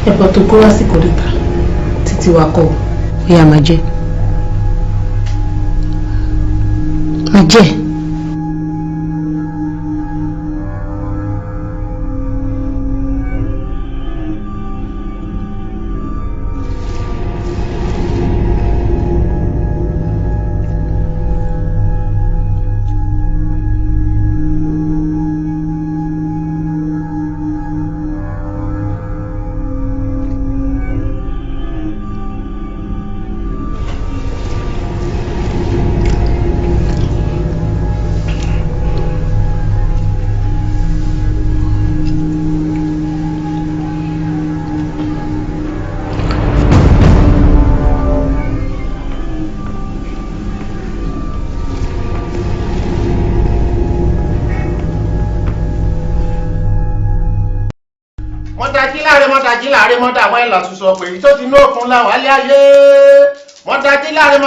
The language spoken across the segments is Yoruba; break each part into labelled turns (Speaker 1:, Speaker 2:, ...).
Speaker 1: ẹ̀bọ̀ tó kó wá sí kòríta títí wa kọ́ ó yá máa jẹ́. máa jẹ́.
Speaker 2: láàrin mọ́tà àwọn ìlà ṣùṣọ́ pé tó ti ní òkun láwọn alẹ́ ayé mọ́tàjí láàrin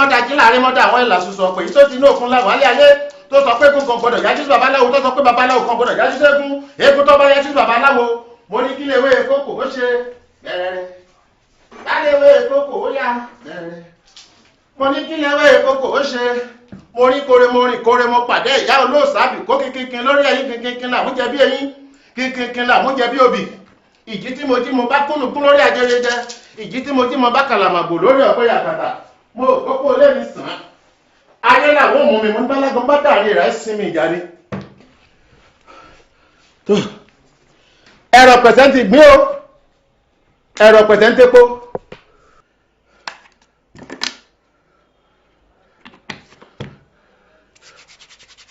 Speaker 2: mọ́tà àwọn ìlà ṣùṣọ́ pé tó ti ní òkun láwọn alẹ́ ayé tó sọ pé eégún kan gbọdọ̀ yájú sí babaláwo tó sọ pé babaláwo kan gbọdọ̀ yájú sí eégún eégún tó bá yájú sí babaláwo mo ní kí léwé kókò ó ṣe bẹ̀rẹ̀ láléwé kókò ó yá bẹ̀rẹ̀ mo ní kí léwé kókò ó ṣe mo rí kore mo pàdé ìyá olóòsàbì kó kínkín lórí ẹyin kínkín làmújẹ bí eyín kínkín làmújẹ bí obì ìjì tí mo bá kúnnùkún lórí ajẹrẹjẹ ìjì tí mo bá kàlàmàgbò lórí ọ̀pẹ yàkàtà mo kókó lé mi sàn ayé làwọn ọmọ mi mo ń bálágan bá dàrí rẹ̀ sinmi ìjáde. ẹ̀rọ pẹ̀sẹ̀ntì gbé o ẹ̀rọ pẹ̀sẹ̀ntì kó.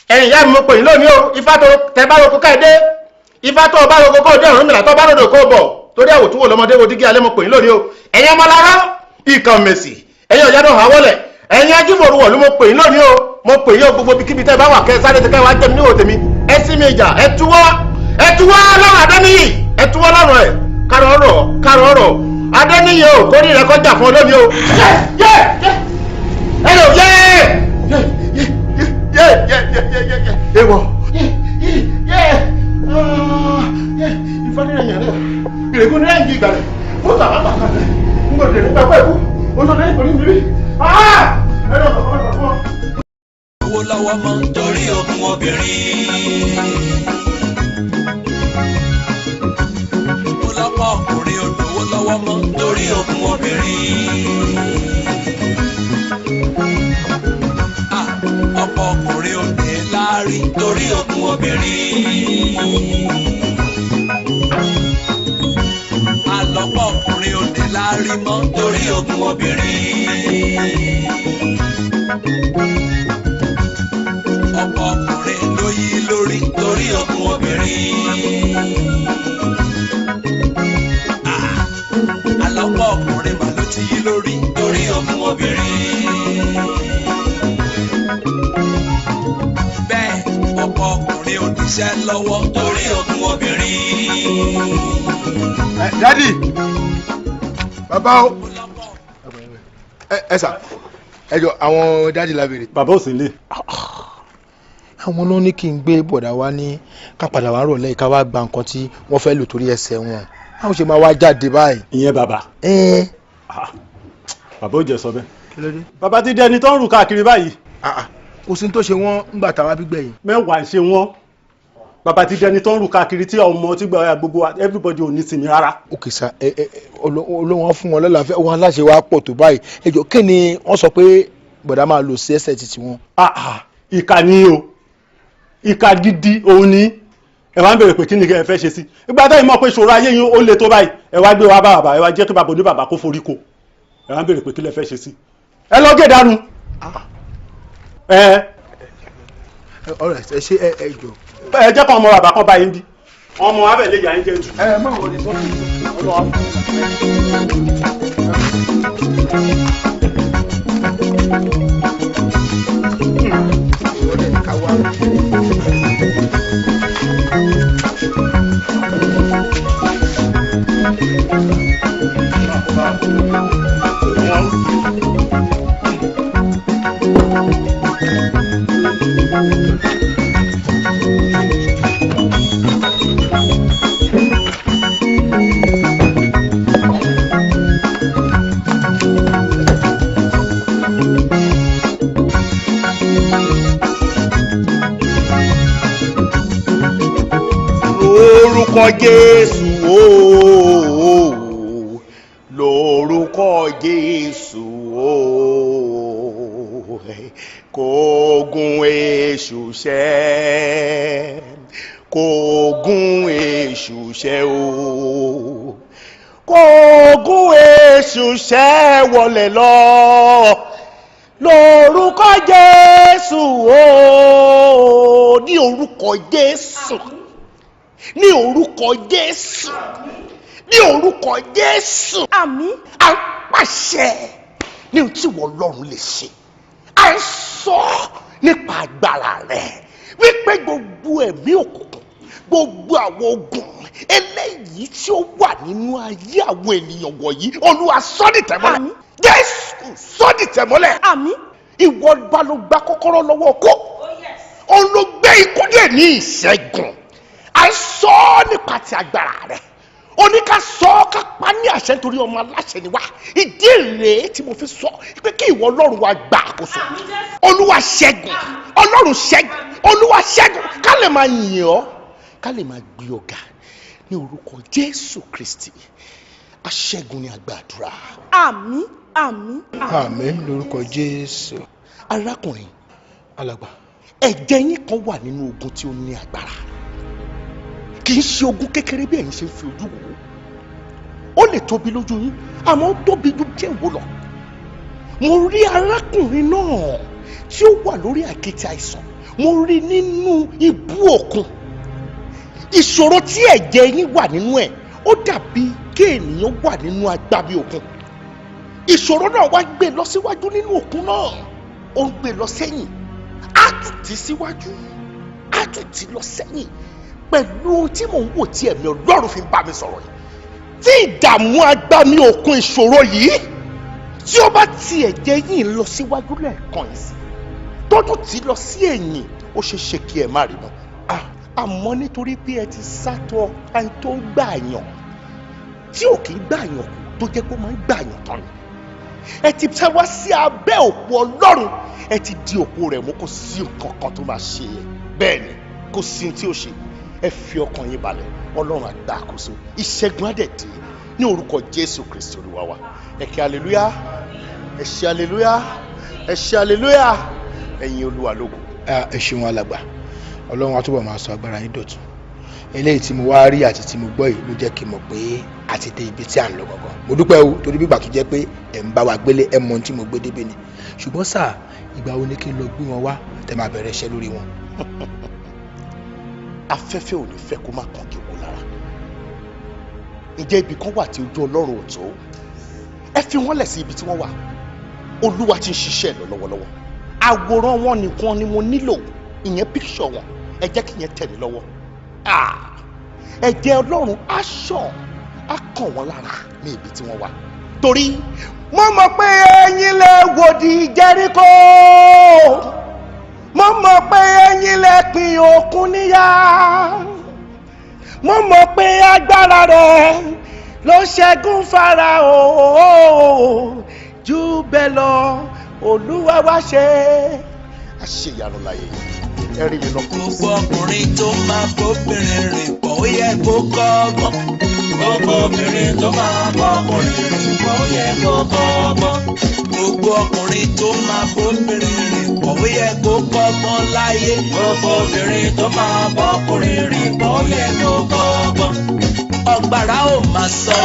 Speaker 2: ẹ̀yìn ìyá mi mo pè yín lónìí o ifá tó tẹ bá roko ká ẹ dé ifá tó bá roko kó dé ọ̀run mìlá tó bá ròdò kó bọ̀ torí àwòtúwò lọ́mọdé wo dígí alẹ́ mo pè yín lónìí o ẹ̀yin ọmọ lára ìkàn mèsì ẹ̀yin ọ̀yádọ̀ àwọlẹ̀ ẹ̀yin ajímọ̀rúwọ̀ ló mo pè yín lónìí o mo pè yín o gbogbo kíbi tẹ́ bá wà kẹ́ sáré tẹ́ wá jẹ́ mi níwò tèmi ẹ sí mi ìjà ẹ túwọ́ lọ́rùn Adéníyì ẹ túwọ́ lọ́rùn ẹ̀ kárọ̀ ọ̀rọ̀ Adéníyì o kórìí rẹ kọjá fún ọ lónìí o ewọ ìfọdúnrẹ̀yìn rẹ̀ ìrègùn rẹ̀ ń jí ìgbàlẹ̀ fún tàbátà kan rẹ̀ ń gbọ́dọ̀ nípa pẹ̀lú olóòdó ìpòrí mi rí ẹ̀rọ ọ̀pọ̀lọpọ̀.
Speaker 3: owó lọ́wọ́ mọ́ nítorí ogun obìnrin ọ̀pọ̀lọpọ̀ ọkùnrin olówó lọ́wọ́ mọ́ nítorí ogun obìnrin ọ̀pọ̀ ọkùnrin ò ní láárí torí ogun obìnrin àlọ́pọ̀ ọkùnrin ò ní láárí mọ́ torí ogun obìnrin ọ̀pọ̀ ọkùnrin ló yí lórí torí ogun obìnrin àlọ́pọ̀ ọkùnrin mà ló ti yí lórí torí ogun obìnrin. Bẹ́ẹ̀ ọ̀pọ̀ ọkùnrin ò níṣẹ́ lọ́wọ́ torí ogun obìnrin.
Speaker 4: Dádì, bàbá o, ẹ sà, ẹ jọ àwọn dádì la béèrè.
Speaker 5: Bàbá ò sí nílé.
Speaker 4: Àwọn ló ní kí n gbé bọ̀dà wá ní ká padà wá rọ̀lẹ́ ká wá gba nǹkan tí wọ́n fẹ́ lò torí ẹsẹ̀ wọn. Báwo ṣe máa wá jáde báyìí?
Speaker 5: Ìyẹn bàbá. Bàbá ò jẹ́ sọ bẹ́ẹ̀.
Speaker 4: Kí ló dé?
Speaker 5: Bàbá ti dẹni tó ń rù káàkiri báyìí.
Speaker 4: Kò sí tó ṣe wọ́n ńgbà táwa gbígbẹ̀yìn.
Speaker 5: Mẹ́wàá ṣe wọ́n. Bàbá ti dẹni tó ń rù káàkiri tí ọmọ tí gba gbogbo everybody ò ní sinmi rárá.
Speaker 4: Òkè sá olóhùn fún wọn lọ́la wọn aláṣẹ wa pọ̀ tó báyìí. Ẹ jọ kí ni wọ́n sọ pé bọ̀dá máa lò sí ẹsẹ̀ títí wọn?
Speaker 5: Ìkà ni o. Ìkà gidi òun ni. Ẹ wá ń bèrè pé kí ni ẹ fẹ́ ṣe sí. Ìgbà táyì mọ̀ pé ìṣòro ayé yín ó le tó báyìí. Ẹ wá gbé wa bá bàbá ẹ wá jẹ́ kí bàbá oníbàbá kó forí ko. Ẹ wá ń bèrè pé kí lẹ fẹ́ ṣe sí. Ẹ lọ gé dànù.
Speaker 4: Ọ̀rẹ́ ẹ ṣe ẹ jọ.
Speaker 5: Ẹ jẹ́ kó ọmọ bàbá kan bá yín bí. Ọmọ wa bẹ̀ lè yà yín jẹ́ jù.
Speaker 4: Má wọlé sọ́kì.
Speaker 6: Jésù ooo, lórúkọ Jésù ooo, kógun èṣù ṣẹ́, kógun èṣù ṣẹ́ ooo, kógun èṣù ṣẹ́ wọlé lọ lórúkọ Jésù ooo, ní orúkọ Jésù, ní orúkọ Jésù, ní orúkọ Jésù. Àmín. À ń pàṣẹ ní ohun tí wọ́n Ọlọ́run lè ṣe, à ń sọ nípa agbára rẹ̀ wípé gbogbo ẹ̀mí òkùnkùn, gbogbo àwọn ogun eléyìí tí ó wà nínú ayé àwọn ènìyàn wọ̀nyí, Olúwa sọ́dìtẹ̀mọ́lẹ̀. Jésù sọ́dìtẹ̀mọ́lẹ̀. Àmín. Ìwọ bá ló gba kọ́kọ́rọ́ lọ́wọ́ kó, òun ló gbé ikú dè ní ìṣẹ́gun. À ń sọ nípa ti agbára rẹ̀, oníká sọ ká pa ní àṣẹ nítorí ọmọ aláṣẹ ni wá. Ìdí rèé tí mo fi sọ pé kí ìwọ Ọlọ́run wa gba àkóso. Olúwa ṣẹ́gun, Ọlọ́run ṣẹ́gun, Olúwa ṣẹ́gun, ká lè máa yìn ọ́, ká lè máa gbé ọ ga ní orúkọ Jésù Kristi. Aṣẹ́gun ni a gbàdúrà. Àmín, àmín,
Speaker 4: àmín lórúkọ Jésù.
Speaker 6: Arákùnrin
Speaker 4: alàgbà,
Speaker 6: ẹ̀jẹ̀ yín kan wà nínú ogun tí ó ní agbára, kì í ṣe ogun kékeré bí ẹ̀yin ṣe ń fi ojú wò ó lè tóbi lójú yín àmọ́ ó tóbi ju jẹ́ ìwò lọ. Mo rí arákùnrin náà tí ó wà lórí àkéte àìsàn, mo rí nínú ibú òkun. Ìṣòro tí ẹ̀jẹ̀ yín wà nínú ẹ̀ ó dàbí kí ènìyàn wà nínú agbábí òkun. Ìṣòro náà wá gbé lọ síwájú nínú òkun náà, ó ń gbé lọ sẹ́yìn, á tún tì síwájú, á tún tì lọ sẹ́yìn, pẹ̀lú tí mò ń wò tí ẹ̀mí Ọlọ́run fi ń bá mi sọ̀rọ̀ yìí. Tí ìdààmú agbámi òkun ìṣòro yìí tí ó bá ti ẹ̀jẹ̀ yìí lọ síwájú lẹ́ẹ̀kan yìí tó tún tì lọ sí ẹ̀yìn, ó ṣeé ṣe kí ẹ má rí mọ́. Àmọ́ nítorí pé ẹ ti sátọ ẹni tó ń gbààyàn tí ò kì í gbààyàn tó jẹ́ pé ó máa ń gbààyàn tán ni, ẹ ti tẹ́ wá sí abẹ́ òpó Ọlọ́run, ẹ ti di òpó rẹ̀ mú, kò sí nǹkan kan tó máa ṣe é. Bẹ́ẹ̀ ni kò sí ohun tí ó ṣe. Ẹ fi ọkàn yín balẹ̀, Ọlọ́run á gba àkóso, ìṣẹ́gun á dẹ̀ dé ní orúkọ Jésù Kristi Olúwa wa. Ẹ kí hallelujah, ẹ ṣe hallelujah, ẹ ṣe hallelujah, ẹ̀yin Olúwa lógo.
Speaker 4: ẹ ṣeun alàgbà, Ọlọ́run á túbọ̀ máa sọ agbára yín dọ̀tun. Eléyìí tí mo wá rí àti tí mo gbọ́ yìí ló jẹ́ kí n mọ̀ pé a ti dé ibi tí à ń lọ gangan. Mo dúpẹ́ o, torí bígbà tó jẹ́ pé ẹ̀ ń bá wa gbélé, ẹ̀ mọ ohun tí mo gbé débé ni. Ṣùgbọ́n sáà, ìgbà wo ni kí n lọ gbé wọn wá tẹ́ máa bẹ̀rẹ̀ iṣẹ́ lórí wọn?
Speaker 6: Afẹ́fẹ́ ò ní fẹ́ kó má kàn kí wò lára. Ǹjẹ́ ibì kan wà tí ojú Ọlọ́run ò tó? Ẹ fi wọ́n lẹ̀ sí ibi tí wọ́n wà. Olúwa ti ń ṣiṣẹ́ lọ lọ́wọ́lọ́wọ́. Àwòrán wọn nìkan ni mo nílò, ìyẹn píkṣọ̀ wọn. Ẹ jẹ́ kí yẹn tẹ̀ mí lọ́wọ́. Ẹ̀jẹ̀ Ọlọ́run á ṣàn, á kàn wọ́n lára ní ibi tí wọ́n wà. Torí mo mọ̀ pé ẹ̀yin lè wòdì Jẹ́ríkò, mo mọ̀ pé ẹ̀yin lè pín òkun níyà, mo mọ̀ pé agbára rẹ̀ ló ṣẹ́gun Fáráò, jù bẹ́ẹ̀ lọ Olúwa wá ṣe àṣeyanu láyé yìí. Ẹ rí mi lọ.
Speaker 3: Gbogbo ọkùnrin tó máa bóbìnrin rìn pọ̀ ó yẹ kó kọ́gbọ́n. Gbogbo obìnrin tó máa bọ́kùnrin rìn pọ̀ ó yẹ kó kọ́gbọ́n. Gbogbo ọkùnrin tó máa bóbìnrin rìn pọ̀ ó yẹ kó kọ́gbọ́n láyé. Gbogbo obìnrin tó máa bọ́kùnrin rìn pọ̀ ó yẹ kó kọ́gbọ́n. Ọ̀gbàrá ò máa sọ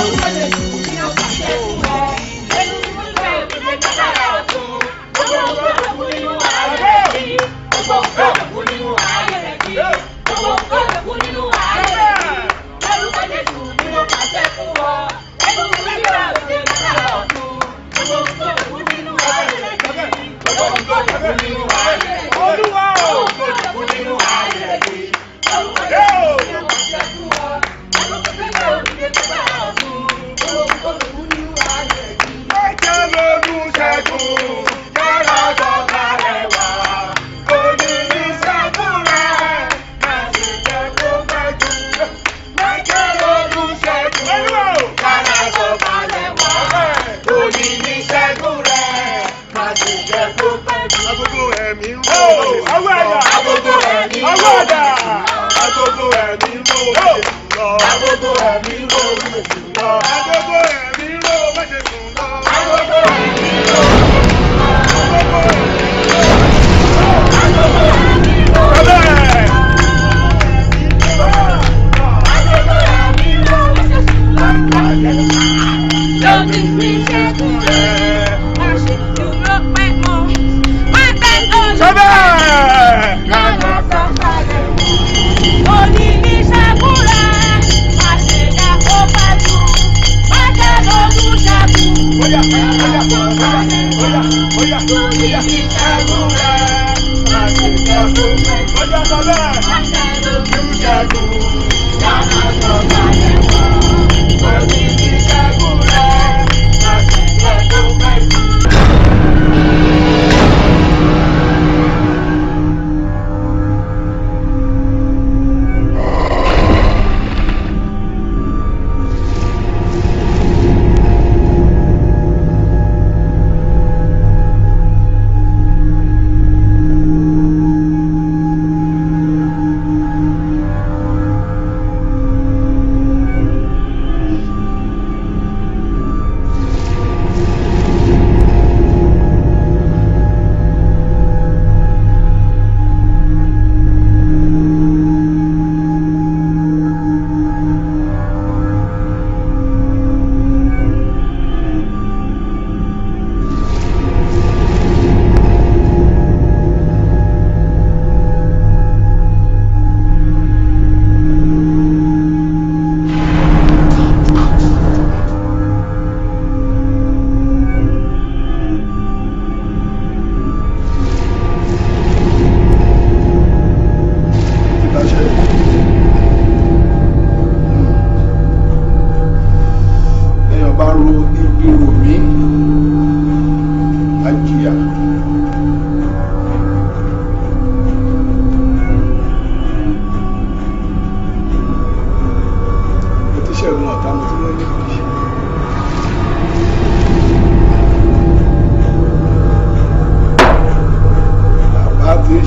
Speaker 6: agogo ẹ̀mí ń rò lọ.
Speaker 2: agogo ẹ̀mí ró méjì lọ. Agogo ẹ̀mí ró méjì sùn lọ. Agogo ẹ̀mí ró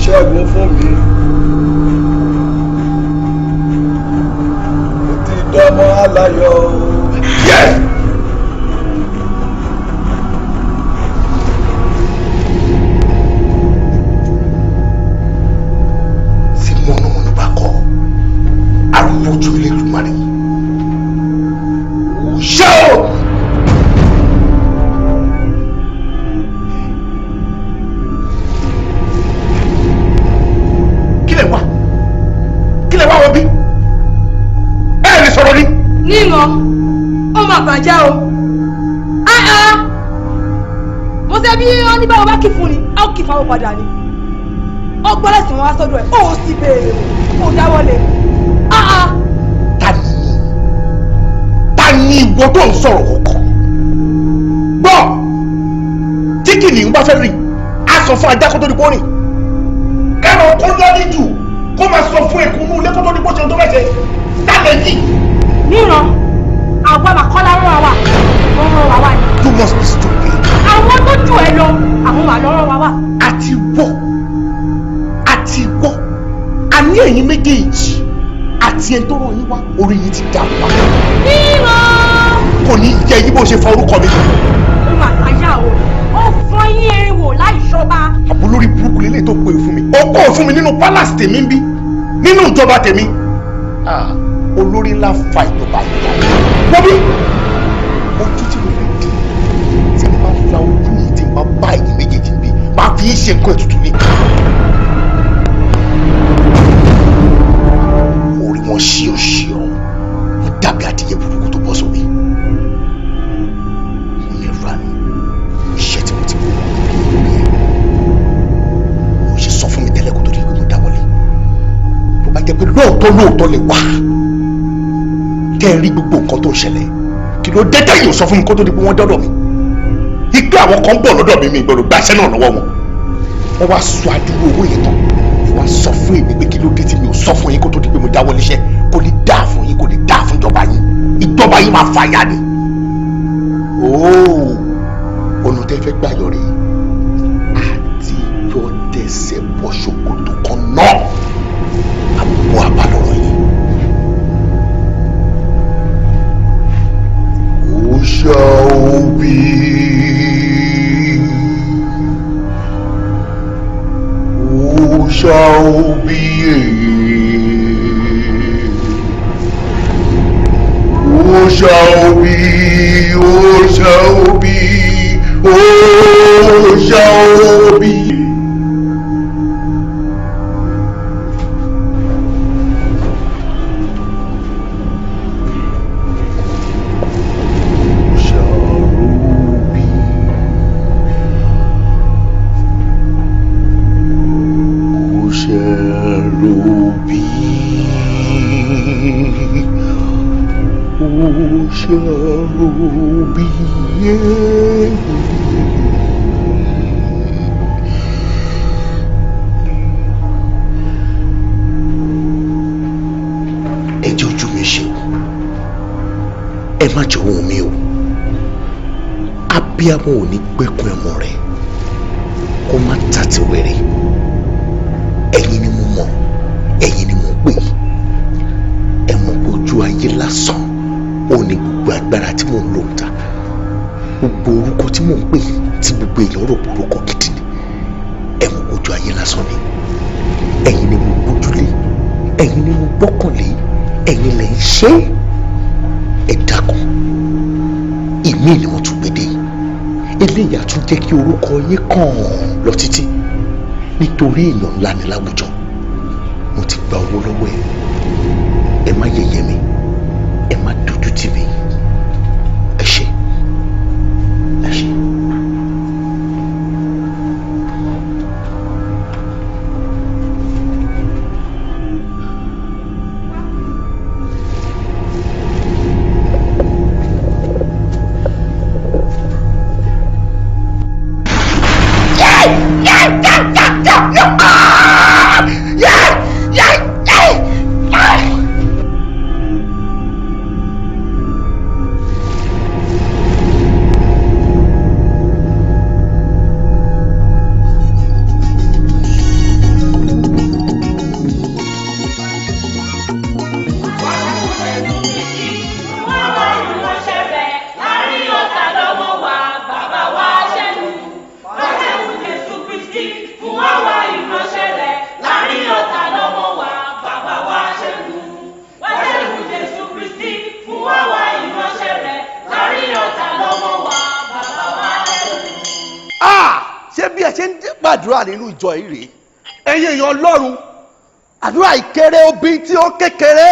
Speaker 7: ṣẹ́gun fún mi. Mo ti dọ́mọ aláyọ̀.
Speaker 6: Yes! Tí mọ̀nàmọ́ná bá kọ́, arúgbó ojú ilé Olódùmarè. Ṣé o?
Speaker 1: Níran ó máa bàjẹ́ o mo ṣe bí wọ́n ní báwo bá kì fún ni a ó kì fáwọn padà ni ó gbọ́dọ̀ sí wọn wá sọ́dọ̀ ẹ̀ ó sì béèrè ó dáwọ́lé.
Speaker 6: Ta ni ìwọ tó ń sọ̀rọ̀ kọ̀ọ̀kan gbọ́ tí kìnìún bá fẹ́ rìn á sọ fún ajá kó tó di kó rìn kẹ́rọ kó lọ́rí jù kó máa sọ fún ẹkùn inú ilé kó tó di kó ṣe tó mẹ́sẹ̀ dálẹ̀ yìí.
Speaker 1: Níran àwọn àkọ́lá rán wa wọ́n rán wa ni.
Speaker 6: You must be stupid.
Speaker 1: Àwọn tó jù ẹ lọ àwọn wà lọ́rọ̀ wa wà.
Speaker 6: Àti wọ́ àní ẹ̀yin méjèèjì àti ẹni tó rán yín wá orí yìí ti dà wá.
Speaker 1: Níran.
Speaker 6: Kò ní yẹ yín bó ṣe fọ orúkọ mi.
Speaker 1: Ó mà láyà o ó fọ yín erin wò láì ṣọba.
Speaker 6: Àbúlórí burúkú lélẹ̀ tó pè fún mi ó kọ́ fún mi nínú palace tèmi ń bí nínú ìjọba tèmi. Olórí ńlá fa ìjọba yìí wọ́n bí ojú tí mo fi di tí n bá la ojú yìí tí n bá bá ẹ̀yin méjèèjì bí máa fi ṣe nǹkan ètùtù ni. orí wọn ṣí ọ wọn dàbí adìyẹ burúkú tó bọ́ sórí. mo ní ìranu iṣẹ́ tí mo ti bọ̀ lórí ẹ̀ mo ṣe sọ fún mi tẹ́lẹ̀ kó tó di pé mo dáwọ́lé tó bá jẹ́ pé lóòótọ́ lè wá tẹ́ ẹ rí gbogbo nǹkan tó ń ṣẹlẹ̀ kí ló dé tẹ́yìn ò sọ fún mi kó tó di pé wọ́n dọ́dọ̀ mi ipe àwọn kan bọ̀ lọ́dọ̀ mi gbọ́dọ̀ gbaṣẹ́ náà lọ́wọ́ wọn wọ́n wá sọ àdúró owó yẹn tán wọ́n wá sọ fún èmi pé kí ló dé tí mi ò sọ fún yín kó tó di pé mo dáwọ́ léṣẹ́ kò ní dáa fún yín kò ní dáa fún ìjọba yín máa fàyà ni. ooo olùtẹ́ fẹ́ gbà yọrí àti yọ tẹsẹ̀ bọ́ ṣòkòtò kan náà àbúrò àbálọ̀rọ̀ yìí.
Speaker 7: shall be. Who shall be? Who shall be? Who shall be? Who shall be?
Speaker 6: ẹ má jọ ohun mi o abíyamọ ò ní gbẹkùn ẹmọ rẹ kó má tàtí wẹrẹ ẹ̀yin ni mo mọ̀ ẹ̀yin ni mo pè ẹ mọ̀ pé ojú ayé lásán ò ní gbogbo agbára tí mò ń lò ń ta gbogbo orúkọ tí mò ń pè tí gbogbo èèyàn rò pé orúkọ gidi ni ẹ mọ̀ pé ojú ayé lásán ni ẹ̀yin ni mo gbójúlé ẹ̀yin ni mo gbọ́kànlé ẹ̀yin lẹ ń ṣe ẹ dákun ìmí ni mo tún gbédè eléyà tún jẹ́ kí orúkọ yín kàn lọ títí nítorí èèyàn ńlá ni láwùjọ mo ti gba owó lọ́wọ́ ẹ má yẹ̀yẹ́ mi ẹ má dojú tì mí ẹ ṣé ẹ ṣé. àdúrà nínú ìjọ yìí rèé ẹ̀yin èèyàn Ọlọ́run àdúrà ìkéré obìnrin tí ó kékeré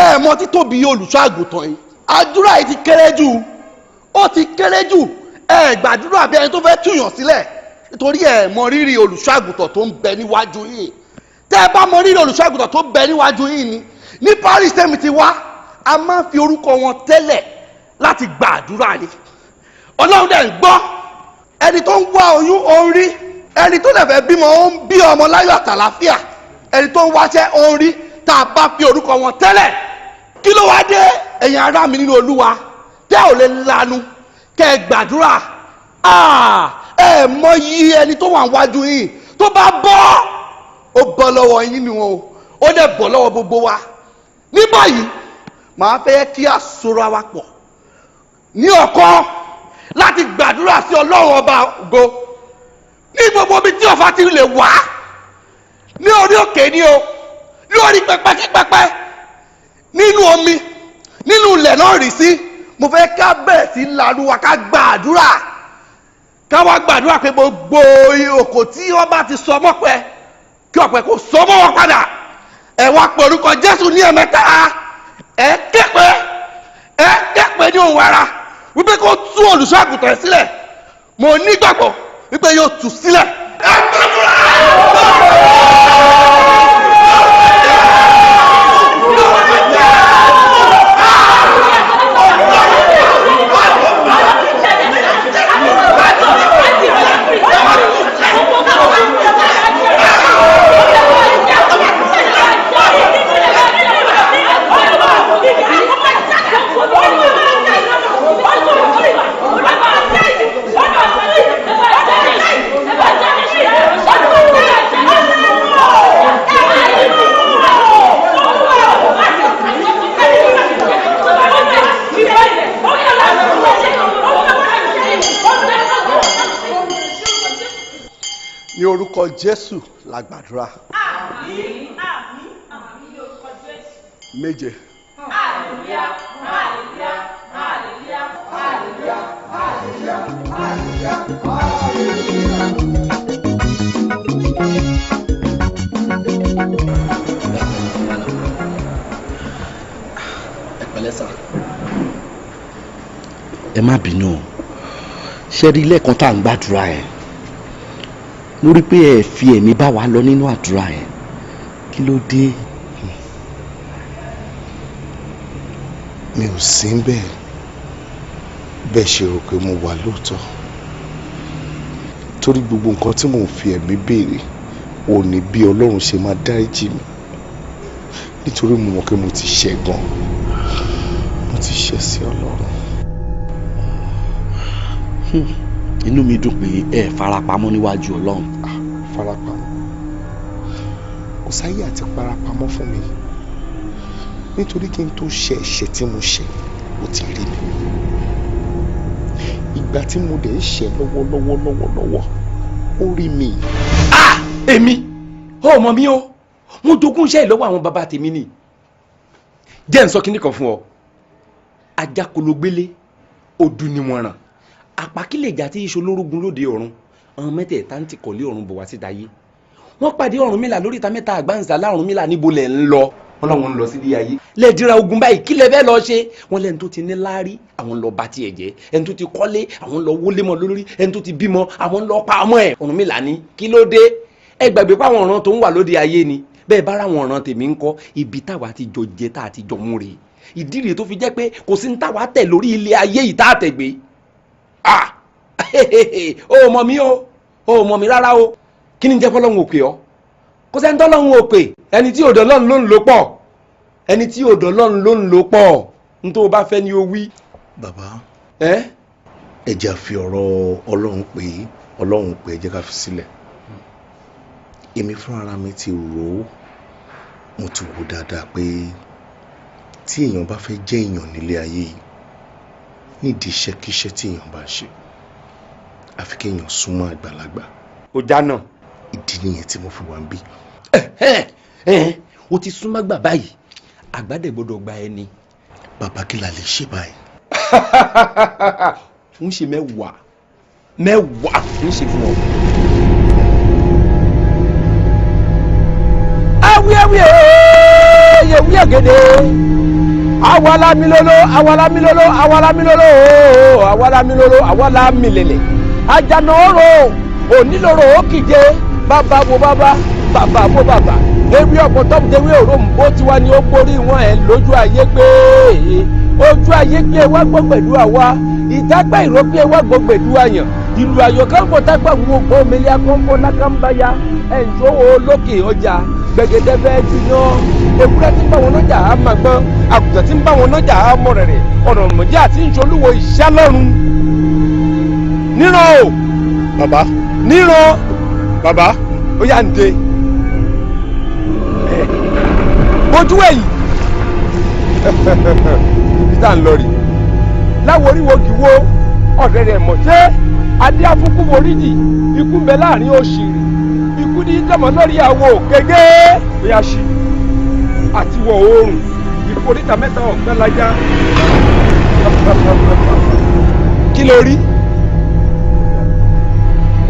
Speaker 6: ẹ mọ títóbi olùṣọ́ àgùntàn yìí àdúrà yìí ti kéré jù ó ti kéré jù ẹ gbàdúrà bí ẹni tó fẹ́ túyàn sílẹ̀ nítorí ẹ mọ rírì olùṣọ́ àgùntàn tó ń bẹ níwájú yìí tẹ́ ẹ bá mọ rírì olùṣọ́ àgùntàn tó ń bẹ níwájú yìí ni ní Paris tẹ́mi ti wá a máa ń fi orúkọ wọn tẹ́lẹ̀ láti gbàdúrà ni Ọlọ́run dẹ̀ ń gbọ́ ẹni tó ń wá oyún ó ń rí ẹni tó dẹ̀ fẹ́ bímọ ó ń bí ọmọ láyọ̀ àtàlàfíà ẹni tó ń wáṣẹ́ ó ń rí tá a bá fi orúkọ wọn tẹ́lẹ̀ kí ló wá dé ẹ̀yin ará mi nínú Olúwa tẹ́ ò lè lanu kẹ́ ẹ gbàdúrà ẹ mọyì ẹni tó wà wájú yìí tó bá bọ́ ó bọ́ lọ́wọ́ yín ni wọn ó dẹ̀ bọ́ lọ́wọ́ gbogbo wa ní báyìí màá fẹ́ kí a sọ̀rọ̀ wa pọ̀ ní ọ̀kan láti gbàdúrà sí Ọlọ́run ọba ògo ní gbogbo ibi tí ọ̀fà ti lè wá ní orí òkè ni o ní orí pẹpẹ kí pẹpẹ nínú omi nínú ilẹ̀ náà rì sí mo fẹ́ ká bẹ̀rẹ̀ sí lanu wa ká gbàdúrà ká wá gbàdúrà pé gbogbo òkò tí wọ́n bá ti sọ mọ́pẹ kí ọ̀pẹ kò sọ mọ́ wọn padà ẹ wá pe orúkọ Jésù ní ẹ̀mẹ́ta ẹ képe ní òun ara wípé kó tú olùṣọ́ àgùntàn sílẹ̀ mo nígbàgbọ́ wípé yóò tú sílẹ̀. ẹ gbàdúrà. orúkọ Jésù la gbàdúrà.
Speaker 1: Àmín, àmín, àmín ní orúkọ Jésù.
Speaker 6: Méje.
Speaker 1: Hallelujah, hallelujah, hallelujah, hallelujah, hallelujah, hallelujah,
Speaker 8: ẹ pẹ̀lẹ́ sà. Ẹ má bínú o. Ṣé rí lẹ́ẹ̀kan tá à ń gbàdúrà ẹ̀? Mo rí pé ẹ fi ẹ̀mí bá wa lọ nínú àdúrà ẹ̀. Kí ló dé?
Speaker 6: Mi ò sí ń bẹ́ẹ̀ bẹ́ẹ̀ ṣe rò pé mo wà lóòótọ́ torí gbogbo nǹkan tí mò ń fi ẹ̀mí béèrè ò ní bí Ọlọ́run ṣe máa dáríjì mi nítorí mo mọ̀ pé mo ti ṣẹ̀ gan, mo ti ṣẹ̀ sí Ọlọ́run.
Speaker 8: Inú mi dùn pé ẹ farapamọ́ níwájú Ọlọ́run.
Speaker 6: Farapamọ́ kò sáyé àti parapamọ́ fún mi nítorí kí n tó ṣe ẹ̀ṣẹ̀ tí mo ṣẹ̀ ó ti rí mi. Ìgbà tí mo dẹ̀ ń ṣẹ̀ lọ́wọ́lọ́wọ́ ó rí mi.
Speaker 9: Èmi ó mọ̀ mí o, mo jogún iṣẹ́ ìlọ́wọ́ àwọn bàbá tèmi ni. Jẹ́ n sọ kinní kan fún ọ, ajakologbélé odù ni wọ́n ràn, àpákílẹ̀jà tí iṣu olórógun lóde ọ̀run, àwọn mẹ́tẹ̀ẹ̀ta ń ti kọ̀lé ọ̀run bọ̀ wá síta yé. Wọ́n pàdé Ọ̀rúnmìlà lórí ìta mẹ́ta àgbáǹsà láọ̀rúnmìlà níbo lẹ̀ ń lọ. Wọ́n láwọn ń lọ sí ilé ayé lẹ́ẹ̀dínra ogun báyìí kí lẹ fẹ́ lọ ṣe. Wọ́n lẹ́ni tó ti ní láárí àwọn lọ bá tiẹ̀ jẹ́, ẹni tó ti kọ́lé àwọn lọ wọlé mọ́ lórí, ẹni tó ti bímọ àwọn lọ pa ọmọ ẹ̀. Ọ̀rúnmìlà ní kí ló dé? Ẹ gbàgbé pé àwọn ọ̀ràn tó ń wà lóde ayé ni, bẹ́ẹ̀ bá ráwọn ọ̀ràn tèmi ń kọ́ ibi táwa ti jọ jẹ tá a ti jọ mú rè. Ìdí rèé tó fi jẹ́ pé kò sí ní táwa tẹ̀ lórí ilé ayé yìí tá a tẹ̀ gbé. Ó mọ̀ mí o, ó mọ̀ mí rárá o. Kí ni jẹ́ fọlọ́run òpè ọ́? Kò sẹ́ni tọ́lọ́run òpè, ẹni tí òdò Ọlọ́run ló ń lò pọ̀, ẹni tí òdò Ọlọ́run ló ń lò pọ̀, ní tó o bá fẹ́ ni o wí.
Speaker 6: Bàbá ẹ jẹ́ á fi ọ̀rọ̀ Ọlọ́run pé ẹ jẹ́ ká fi sílẹ̀. Èmi fúnra mi ti rò ó, mo ti wò dáadáa pé tí èèyàn bá fẹ́ jẹ́ èèyàn nílé ayé yìí nídìí iṣẹ́kíṣẹ́ tí èèyàn bá ṣe àfi kéèyàn súnmọ́ àgbàlagbà.
Speaker 9: Ó já náà.
Speaker 6: Ìdí nìyẹn tí mo fi wà ń bí.
Speaker 9: O ti súnmọ́ gbà báyìí, àgbàdẹ gbọ́dọ̀ gba ẹni.
Speaker 6: Bàbá kí la lè ṣe báyìí?
Speaker 9: Ń ṣe mẹ́wàá ń ṣe fún ọ. Awíyáwí yẹ̀wí ẹ̀gẹ̀dẹ̀ awalamilolo awalamilele ajana oro onílòrò òkìje bàbá wo bàbá wo bàbá ewé ọ̀pọ̀tọ́ tewé òróǹbó tiwa ni ó borí wọn ẹ̀ lójú ayé gbé ojú ayé gbé wá gbọ́ pẹ̀lú àwa ìdágbà ìrógbé wá gbọ́ pẹ̀lú àyàn ìlú àyọkánfò tágbà wo kó mele akọ́ńfò lákàmbáyà ẹ̀ǹjọ́ wo lókè ọjà gbẹ̀gẹ̀dẹ̀ fẹ́ jiná ewúrẹ́ tí ń bá wọn lọ́jà á máa gbọ́n àgùntàn tí ń bá wọn lọ́jà á mọ̀ rẹ̀rẹ̀ ọ̀nà ọ̀mọ̀jẹ́ àti ìṣolúwo ìṣẹ́ lọ́run. níran o
Speaker 6: Bàbá
Speaker 9: níran
Speaker 6: bàbá
Speaker 9: ó yà ń de ojú ẹ̀yìn ibi tá à ń lọ rí láwo oríwo kì í wo ọ̀rẹ́ rẹ̀ mọ̀ ṣé adé afúnkú moríjì ikú ń bẹ láàrin òṣìrì ikú ní dẹ̀mọ́ lórí àwo gègé bóyá ṣì àti wọ̀ oòrùn ikú oríta mẹ́ta ọ̀gbẹ́ lájá. Kí ló rí?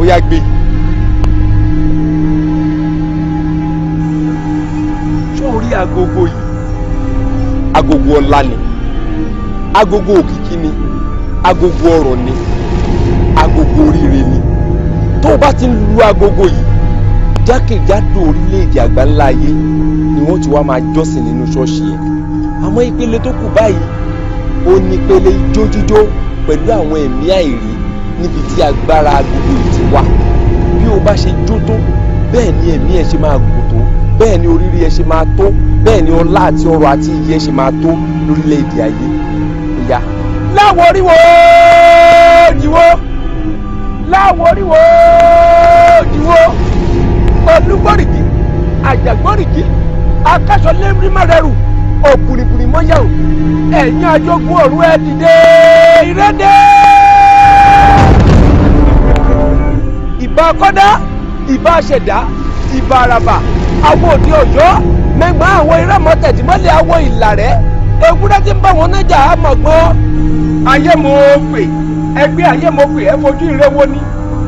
Speaker 9: Ó yá gbé. Sórí agogo yìí agogo ọlá ni, agogo òkìkí ni, agogo ọrọ̀ ni, agogo oríire ni. Tó o bá ti ń lu agogo yìí jákèjádò orílẹ̀-èdè àgbáńlá ayé ni wọ́n ti wá máa jọ́sìn nínú ṣọ́ọ̀ṣì yẹn. Àmọ́ ìpele tó kù báyìí ó ní ìpele ijó jíjó pẹ̀lú àwọn ẹ̀mí àìrí níbi tí agbára agogo yìí ti wá. Bí o bá ṣe jó tó bẹ́ẹ̀ ni ẹ̀mí ẹ̀ ṣe máa gùn tó, bẹ́ẹ̀ ni oríire ẹ̀ ṣe máa tó, bẹ́ẹ̀ ni ọlá àti ọrọ̀ àti iyì ẹ̀ ṣe máa tó lórílẹ̀-èdè ayé. Ìyá láwo oríwo jìwó láwo oríwo jìwó olúgbòrìkì àjàgbòrìkì akásọ lẹ́mìrì márẹ̀rù òbùrìbùrì mọ́yàwó ẹ̀yìn àjogún ọ̀run ẹ̀ dìde ìrẹ́dẹ́ ìbá kọ́dá ìbà ṣẹ̀dá ìbà àràbà àwọn òde ọ̀yọ́ mẹ́gbọ́n àwọn irẹ́mọ̀tẹ̀dìmọ́lẹ̀ àwọn ìlàrẹ́ ewúrẹ́ tí ń bá wọn nájà á mọ̀ gbọ́n. ayé mo pè ẹgbẹ́ ayé mo pè ẹ fojú ire wo ni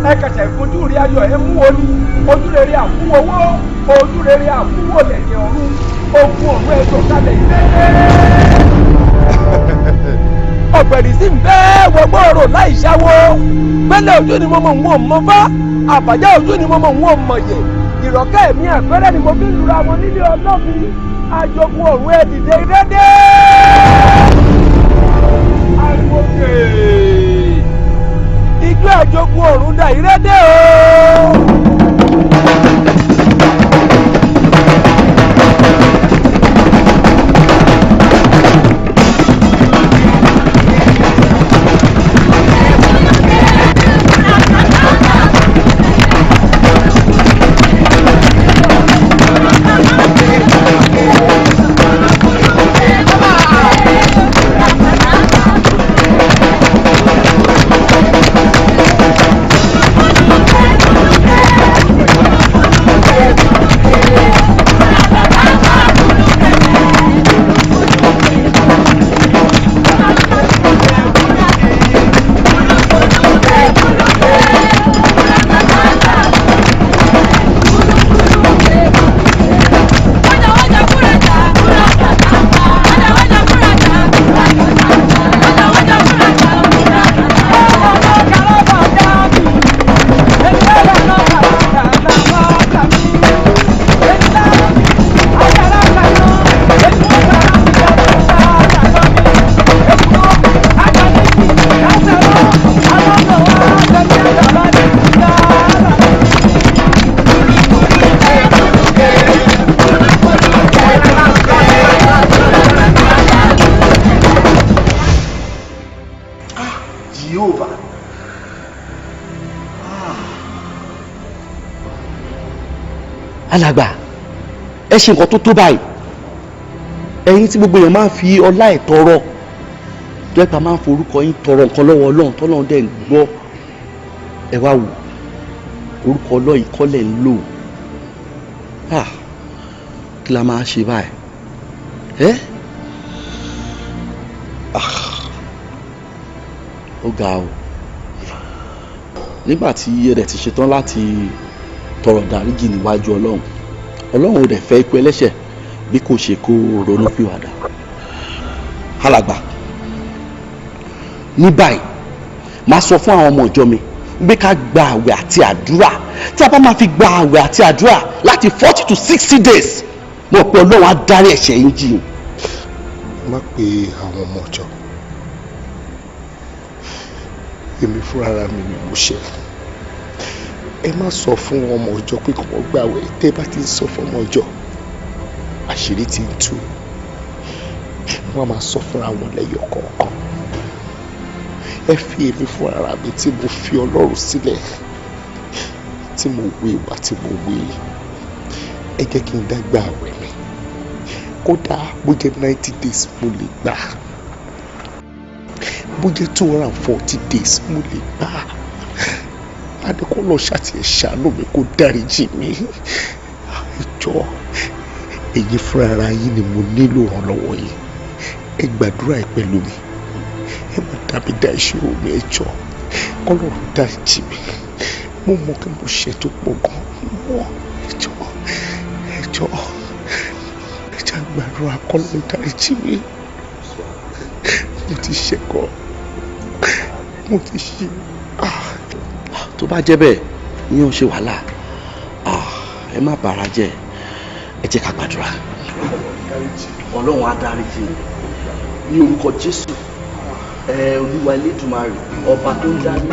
Speaker 9: ẹ kẹsẹ̀ fojú rí ayọ̀ ẹ mú wo ni ojú rere àfúwowó ojú rere àfúwò lẹ̀yìn ọ̀run ogun ọ̀run ẹ̀ tó kalẹ̀ ilé. ọ̀gbẹ̀rì sí ń bẹ́ wọgbọ́ ọ̀rọ̀ láì ṣáwó pẹ́lẹ́ ojú ni mo mọ̀ ń wọ́n mọ́ bá àbájá ojú ni mo mọ̀ ń wọ́n mọ̀ yẹ ìrọ̀kẹ́ ẹ̀mí àpẹẹrẹ ni mo fi ń lura wọn nílé ọlọ́mi ajogun ọ̀run ẹ̀ dìde ìrẹ́dẹ́. àgbòkè ijó ajogun ọ̀run dà ìrẹ́dẹ́ o.
Speaker 8: alàgbà ẹ ṣe nǹkan tó tó báyìí ẹ̀yin tí gbogbo èèyàn máa ń fi ọlá ẹ̀ tọrọ tó ẹ̀pà máa ń forúkọ yín tọrọ nǹkan lọ́wọ́ ọlọ́run tọ́lọ́run dẹ̀ ń gbọ́ ẹ wá wò orúkọ ọlọ́run kọ́lẹ̀ ń lò kí la máa ṣe báyìí ẹ́ ó ga o nígbà tí ẹ̀rẹ̀ ti ṣetán láti tọrọ dáríjì níwájú ọlọ́run ọlọ́run ò dẹ̀ fẹ́ ikú ẹlẹ́ṣẹ̀ bí kò ṣe kó ronú pìwàdà alàgbà ní báyìí máa sọ fún àwọn ọmọ ìjọ mi bí ká gba àwẹ̀ àti àdúrà tí a bá máa fi gba àwẹ̀ àti àdúrà láti 40 to 60 days mo pe ọlọ́run á dárí ẹ̀ṣẹ̀ yín jì.
Speaker 6: má pe àwọn ọmọ ìjọ èmi fúnra mi ni mo ṣe ẹ má sọ fún ọmọ ìjọ pé kò wọ́n gbààwẹ̀ tẹ́ bá ti ń sọ fún ọmọ ìjọ àṣírí ti ń tú wọ́n máa sọ fúnra wọn lẹ́yọ̀ kọ̀ọ̀kan ẹ fi èmi fúnra mi tí mo fi ọlọ́run sílẹ̀ tí mo wé ìwà tí mo wé ẹ jẹ́ kí n dá gba àwẹ̀ mi kódà bó jẹ́ 90 days mo lè gbà bó jẹ́ 240 days mo lè gbà Adekola ṣàti ẹ̀ ṣàánú mi kó dáríjì mi ìjọ èyí fúnra yín ni mo nílò ìrànlọ́wọ́ yìí ẹ gbàdúrà ẹ pẹ̀lú mi ẹ má dá mi dá ìṣòro mi ẹ jọ kọ́lọ́run dáríjì mi mo mọ̀ kí mo ṣe tó pọ̀ gan mọ́ ẹ jọ gbàdúrà kọ́lọ́run dáríjì mi mo ti ṣe kọ́ mo ti ṣe
Speaker 8: tó bá jẹ́ bẹ́ẹ̀ ní ó ṣe wàhálà ẹ má bàrà jẹ́ ẹ jẹ́ ká gbàdúrà ọlọ́run á dáríjì ní orúkọ jésù olúwa elédùmarè ọba tó ń dárí.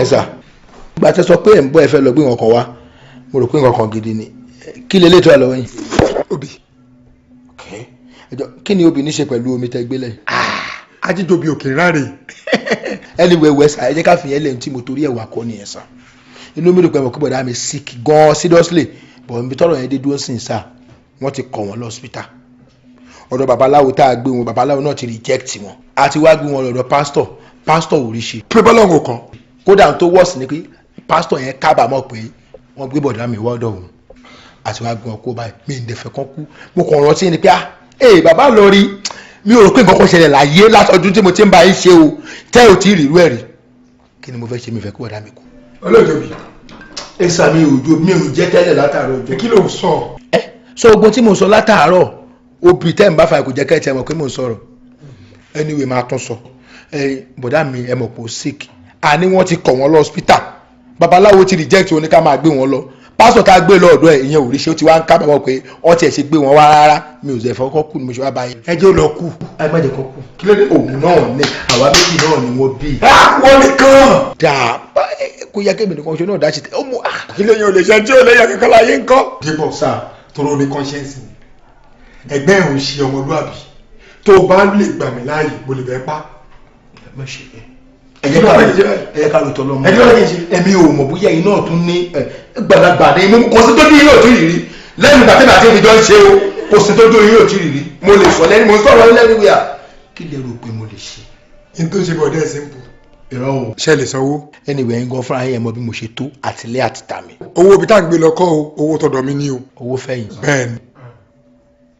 Speaker 4: ẹ sà gba tẹ sọ pé ẹ̀ ń bọ́ ẹ fẹ́ lọ gbé nǹkan wá mo rò pé nǹkan gidi ni kí lè létò àlọ́ yín.
Speaker 6: obì.
Speaker 4: kí ni obì ní ṣe pẹ̀lú omi tẹ gbé lẹ́yìn.
Speaker 6: ajíjọbi òkè rárẹ̀.
Speaker 4: ẹni wẹ̀wẹ̀ sà ẹ jẹ́ ká fìyẹn lẹ́yìn tí mo torí ẹ̀ wà kọ́ nìyẹn sà inú mi rò pé mo kí bọ̀dá mi sick gan seriously but nbí tọrọ yẹn dé dúró sí sà wọ́n ti kọ̀ wọ́n lọ hospital ọ̀dọ̀ babaláwo tá a gbé wọn babaláwo náà ti reject wọn a ti wá gbé wọn lọ́dọ̀ pastor ò rí ṣe.
Speaker 6: pé bọ́lọ́run kan.
Speaker 4: kódà tó wọ́ọ̀sì ni pé pastor yẹn kábàámọ̀ pé wọ́n gbé bọ̀dá mi wọ́dọ̀ òun àti wá gbé wọn kó báyìí mi ì dẹ̀fẹ̀ kan kú mo kàn rántí ni pé bàbá lọ rí mi ò rò pé nǹkan kan ṣẹlẹ̀ láyé látọdún tí mo ti ń bá yín ṣe o tẹ́ ò tí ì rírú ẹ̀ rí kí ni mo fẹ́ ṣe mi fẹ́ kó bọ̀dá mi kú.
Speaker 6: ọlọ́jọ́ mi.
Speaker 4: ẹ̀sà mi ò jẹ́ tẹ́lẹ̀ látàárọ̀ ọjọ́.
Speaker 6: kí ló ń sọ.
Speaker 4: sọ ogun tí mo sọ látàárọ̀ obì tẹ́ ń bá fa kò jẹ́ kẹ́tì ẹ̀ mọ̀ pé mo ń sọ̀rọ̀ anyway máa tún sọ bọ̀dá mi ẹ̀ mọ̀ pé ó sick àní wọ́n ti kọ̀ wọ́n lọ hospital babaláwo ti reject wọn ní ká máa gbé wọn lọ pásítọ̀ tá a gbé lọ ọ̀dọ̀ ẹ̀ ìyẹn ò rí ṣe ó ti wá ń kábàámọ̀ pé wọ́n tiẹ̀ ṣe gbé wọn wá rárá mi ò zẹ̀ fọ́ kọ́ kú ni mo ṣe wá báyìí.
Speaker 6: ẹ jẹ́ ó lọ kú.
Speaker 4: ẹ má jẹ́ kó kú kí ló dé òun náà ní àwa méjì náà ni wọ́n bí.
Speaker 6: wọ́n nìkan.
Speaker 4: dáa kó yẹ kébì nìkan ṣe náà dá ṣe tẹ ó mú.
Speaker 6: ilé yẹn ò lè ṣe tí ò lè yẹ kankan láyé ńkọ́. débọ̀ sáà tọrọ ní conscience ni ẹgbẹ́ ẹ̀ ń ṣe ọmọlúàbí tó o bá lè gbà mí láàyè mo lè bẹ́ẹ̀ pa.
Speaker 4: ẹ̀yẹ ká ló tọ́lọ́ mọ́ ẹ̀mí ò mọ̀ bóyá iná tún ní gbàdàgbà ní mú kò sí tó dún yín ò tí ì rí lẹ́nu ìgbà tẹ́lẹ̀ àti ìjọ ń ṣe o kò sí tó dún yín ò tí ì rí mo lè sọ lẹ́nu mo sọ̀rọ̀ lẹ́nu wíyà kí lè rò pé mo lè ṣe.
Speaker 6: n tó ṣe bọ̀dẹ́ simple.
Speaker 4: ìrọ̀ o
Speaker 6: ṣe lè sanwó.
Speaker 4: anyway ń gan fúnra yẹn mọ bí mo ṣe tó àtìlẹ́ àti tàmí.
Speaker 6: owó ibi tá à ń gbé lọ kọ́ o owó tọ̀dọ̀ mi ní o.
Speaker 4: owó fẹ̀yìn.
Speaker 6: bẹ́ẹ̀ni.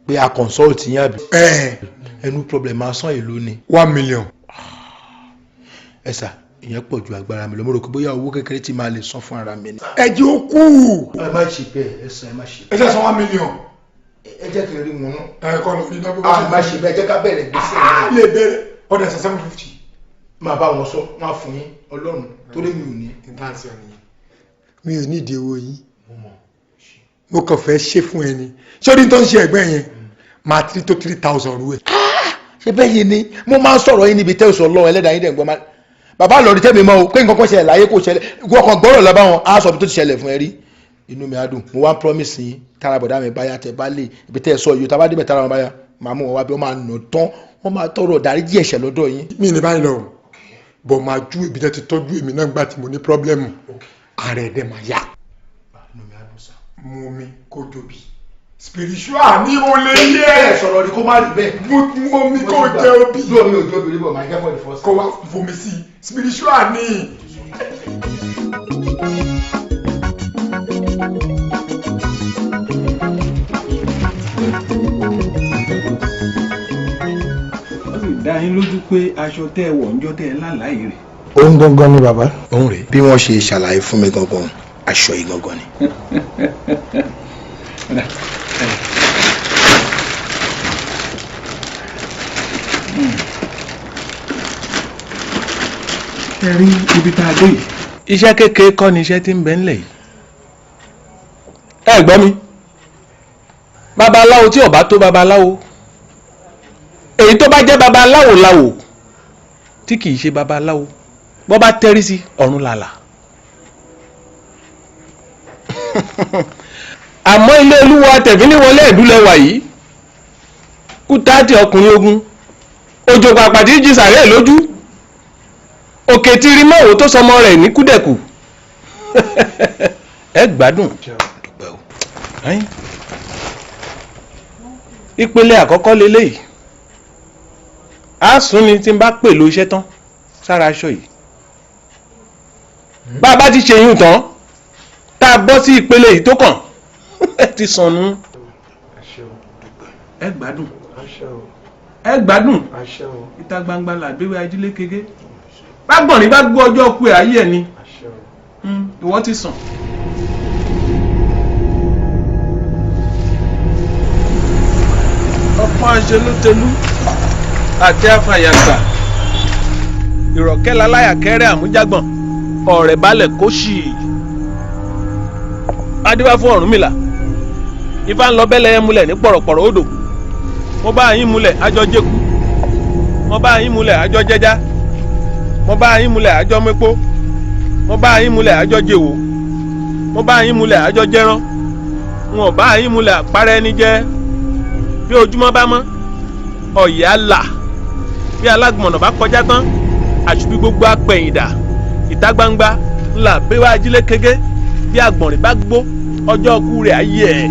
Speaker 4: pé a consult yín àbí.
Speaker 6: bẹ́ẹ̀.
Speaker 4: ẹnu problem máa san èlò ni.
Speaker 6: 1 million.
Speaker 4: ẹ sà ìyẹn pọ̀ ju agbára mi lọ mo rò pé bóyá owó kékeré tí máa lè san fún ara mi ni.
Speaker 6: ẹ jẹ́ ó kú.
Speaker 4: ẹ má ṣe bẹ́ẹ̀ ẹ sàn ẹ má ṣe.
Speaker 6: ẹ jẹ́ san 1 million.
Speaker 4: ẹ jẹ́ kí n rí wọn náà.
Speaker 6: ẹ kọ́ lọ ní dábò.
Speaker 4: a má ṣe bẹ́ẹ̀ jẹ́ ká bẹ̀rẹ̀ gbèsè.
Speaker 6: lè bẹ̀rẹ̀ ọ̀dà ẹ̀sẹ̀ 750.
Speaker 4: máa bá wọn sọ wọn á fún yín ọlọ́run tó lé mi ò ní.
Speaker 6: mi ò ní ìdí owó yín mo kàn fẹ́ ṣe fún ẹni sórí tó ń ṣe ẹgbẹ́ yẹn máa tí tó 3,000 rú ẹ̀.
Speaker 4: ṣe bẹ́ẹ̀ yìí ni mo máa ń sọ̀rọ̀ yín níbi tẹ́sán lọ́wọ́ ẹlẹ́dàá yín dẹ̀ ń gbọ́ máa bàbá lọ́ọ̀rì tẹ́mi mọ́ o pé nǹkan kan ṣẹlẹ̀ láyé kò ṣẹlẹ̀ wọ́kàn gbọ́rọ̀ lọ́ba wọn á sọ bí tó ti ṣẹlẹ̀ fún ẹ rí inú mi á dùn mo wá ń promise yín tára bọ̀dá mi báyà tẹ bá lè ibi tẹ́ ẹ sọ yìí tá a bá débẹ̀ tára wọn báyà màá mú wọn wá bí wọ́n máa nà tán wọ́n máa tọrọ dáríjì ẹ̀ṣẹ̀ lọ́dọ̀ yín.
Speaker 6: mi ní báyìí lọ bọ̀ máa ju ibi tẹ́ ti tọ́jú èmi náà gbà tí mo ní pírọ́blẹ́mù ààrẹ ẹ̀dẹ̀ máa yá. mú mi kó tóbi spiritual ní o lè yẹ.
Speaker 4: ẹ sọ̀rọ̀ ni kó má rí bẹ́ẹ̀.
Speaker 6: mú mi kó jẹ obì.
Speaker 4: lóòmí ò jóbi níbọ̀ máa jẹ́ for the first time.
Speaker 6: kó wá fomi sí spiritual ní.
Speaker 10: dá yín lójú pé aṣọ tẹ́ ẹ wọ̀ ń jọ́ tẹ́ ẹ láláì rẹ̀.
Speaker 4: òun gangan ni bàbá. òun rèé bí wọ́n ṣe ṣàlàyé fún mi gangan aṣọ yìí gangan ni.
Speaker 10: ẹ rí ibi tá a dé yìí. iṣẹ́ kékeré kọ́ ni iṣẹ́ tí ń bẹ ńlẹ̀ yìí. ẹ gbọ́ mi babaláwo tí ò bá tó babaláwo èyí tó bá jẹ́ babaláwo láwo tí kì í ṣe babaláwo bọ́ bá tẹ́rí sí ọ̀run làlà. àmọ́ ilé olúwa tẹ̀fínníwọlé ìdúlẹ̀wà yìí kútáàtì ọkùnrin ogun òjò pàpàtì jí sàrẹ́ lójú òkè tí rí mọ́wó tó sọmọ rẹ̀ ní kúdẹ̀kù ẹ gbádùn. ìpele àkọ́kọ́ leléyìí á sún ni tí n bá pèlò iṣẹ́ tán sára aṣọ yìí bá a bá ti ṣe yún tán tá a bọ́ sí ìpele yìí tó kàn ẹ ti sọnù. ẹ gbádùn ẹ gbádùn ìta gbangba làgbéwé ajílé kege bágbọ̀nrín bá gbọ́ ọjọ́ kú ẹ̀ ayé ẹ̀ ni ìwọ ti sàn. ọ̀pọ̀ àṣelútelú àti àfàyàgbà ìrọ̀kẹ́lá láyàkẹ́rẹ́ àmújágbọ̀n ọ̀rẹ́ balẹ̀ kó ṣì adíwá fún Ọ̀rúnmìlà ifá ń lọ bẹ́lẹ̀ yẹn múlẹ̀ ní pọ̀rọ̀pọ̀rọ̀ odò mo bá yín múlẹ̀ àjọ jẹ́kú mo bá yín múlẹ̀ àjọ jẹ́já mo bá yín múlẹ̀ àjọ mẹ́pó mo bá yín múlẹ̀ àjọ jẹ́wò mo bá yín múlẹ̀ àjọ jẹ́rán wọn bá yín múlẹ̀ àpárẹ́ ẹni jẹ́ bí ojúmọ́ bá mọ́ ọ̀yẹ́ á là bí alágbọ̀nà bá kọjá tán àṣùbí gbogbo apẹ̀yìndà ìta gbangba ńlá bẹ́wà ajílẹ̀ kege bí agbọ̀nrín bá gbó ọjọ́ ọkú rẹ̀ ayé ẹ̀.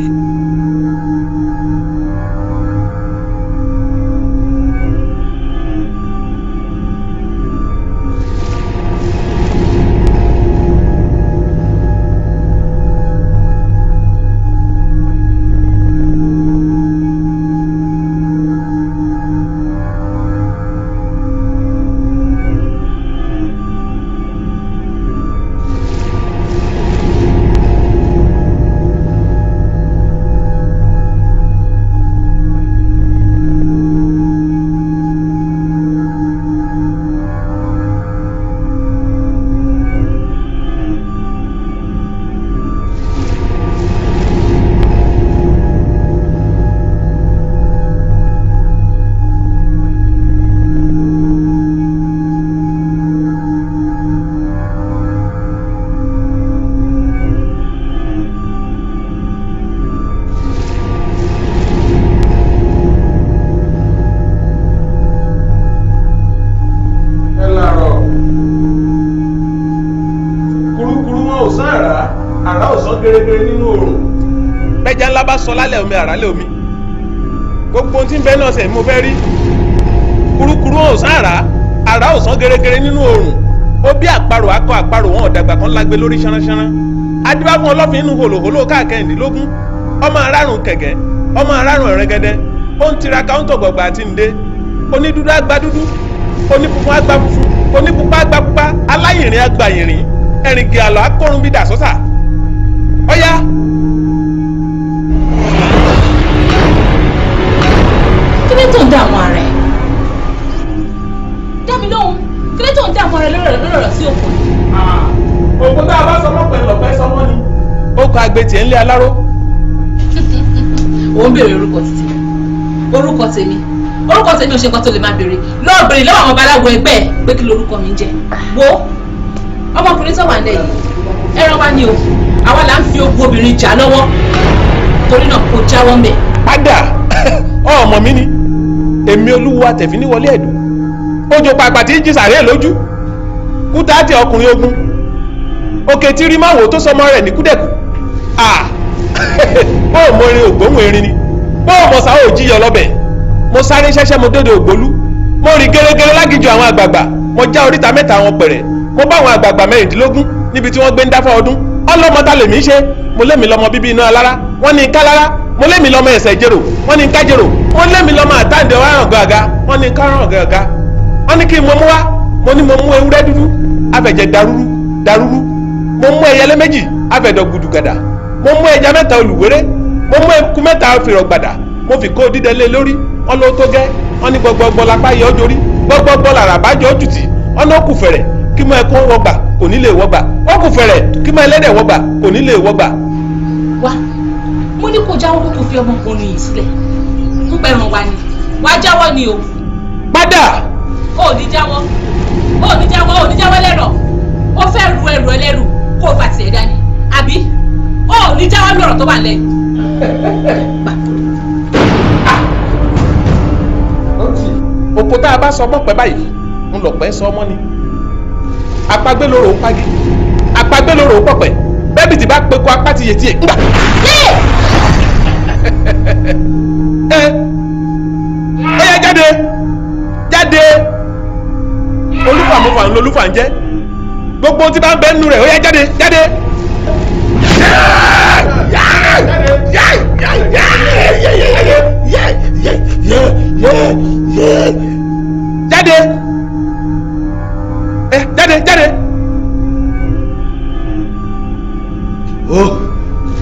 Speaker 10: ò sán àrá ò sán gẹ́gẹ́ nínú oòrùn. bẹ́jà ńlá bá sọ lálẹ́ omi àrá lé omi. gbogbo ohun tí ń bẹ náà sẹ̀ mo fẹ́ rí. kurukuru ò sán àrá ò sán gẹ́gẹ́ nínú oòrùn. ó bí àparò akọ àparò wọn ọ̀dàgbà kan lágbé lórí ṣánṣánná. adébáfún ọlọ́fin inú hòlòhòlò káàkẹ́rìndínlógún. ọmọ arárùn kẹ̀kẹ́ ọmọ arárùn ẹ̀rẹ́gẹ́dẹ́. ó ń tiraka ó ń tọ̀gbọ̀gbà àti ǹdé. onídúdú àgbà dúdú. onípupa àgbà funfun. onípupa àgbà pupa. aláyìnrín àgbà yìnrín. ẹ̀rìngì àlọ́ akórun bíi dàsọ́sà. ọ̀yá.
Speaker 11: kí ló tó ń dààmú ara ẹ̀? dá mi lóhùn, kí ló tó ń dààmú ara ẹ̀ lọ́rọ̀ sí òkú?
Speaker 10: òkú tá a bá sọmọ pẹ̀lú ọ̀pẹ́ sọmọ ni. ó kọ agbẹ́tì ẹ̀ ń lé aláró.
Speaker 11: ò ń béèrè orúkọ títí orúkọ tèmi ò ṣe nǹkan tó lè máa béèrè lọ́ọ̀ béèrè lọ́wọ́ àwọn babaláwo ẹgbẹ́ ẹ̀ pé kí lorúkọ mi ń jẹ́. wo ọmọkùnrin tó wà ń lẹ̀ yìí ẹran wa ni o àwa là ń fi ogun obìnrin jà lọ́wọ́ torí náà kò jáwọ́ mbẹ̀.
Speaker 10: padà ọmọ mi ni èmi olúwo àtẹ̀fín ní wọlé ẹ̀dùn ojú pàpà tí ń jí sàárẹ̀ lójú kúta àti ọkùnrin ogun òkè tí rí máwò tó sọmọ rẹ̀ ní kúdẹ̀kù bó o mọ erin ògbóhùn erin ni bó o mọ sáwọ́ òjíyọ lọ́bẹ̀ mo sáré ṣẹ́ṣẹ́ mo dóde ògbólú mo rìn gẹ́rẹ́gẹ́rẹ́ lágìjọ àwọn àgbààgbà mo já oríta mẹ́ta àwọn pẹ̀rẹ̀ mo bá àwọn àgbààgbà mẹ́rìndínlógún níbi tí wọ́n gbé ń dáfọ́ ọdún ọlọ́mọta lèmi ṣe mo lémi lọ́mọ bíbí iná alára wọ́n ní kálára mo lémi lọ́mọ ẹ̀sẹ̀ jèrò wọ́n ní kájèrò mo lémi lọ́mọ àtàǹdẹ̀ ọ̀ràn gàgà wọ́n ní káràn gàgà wọ́n ní kí n mo mú wá mo ní mo mú ewúrẹ́ dúdú abẹ̀jẹ̀ darúrú mo mú ẹyẹlé méjì abẹ̀dọ̀ gùdùgàdà mo mú ẹja mẹ́ta olùwéré mo mú eku mẹ́ta fìrọ̀gbàdà mo fi kó dídẹ lé lórí wọ́n ló tó gẹ́ wọ́n ní gbọgbọgbọ lápá yọ ọ́ jórí gbọgbọgbọ làrà bá jọ ọ́ jùtì wọ́n ní ó kù fẹ̀rẹ̀ kí mọ ẹkún wọgbà kò ní lè wọgbà ó kù fẹ̀rẹ̀ kí mọ ẹlẹ́dẹ̀ wọgbà kò ní lè wọgbà.
Speaker 11: wá mo ní kó jáwọ́ kó fi ọmọkùnrin yìí sílẹ̀ ń pẹ̀rùn wa ni wàá jáwọ́ ni o.
Speaker 10: padà.
Speaker 11: ó ní jáwọ́ lẹ́rọ̀ ó fẹ́ ru ẹrù ẹlẹ́rù kó o bá tiẹ̀ dání àbí ó ní jáwọ́ lọ́rọ̀ tó wà lẹ́yìn.
Speaker 10: òpó tá a bá sọ mọ́pẹ́ báyìí ń lọ̀pẹ́ sọ ọmọ ni apagbé lóró ń pagi apagbé lóró ń pọ̀pẹ́ bẹ́ẹ̀bì tí bá pe ko apá ti yè tiẹ̀ ńgbà. ó yẹ jáde olúfàmúfà ń lo olúfà ń jẹ́ gbogbo tí bá ń bẹ nínú rẹ̀ ó yẹ jáde. jáde.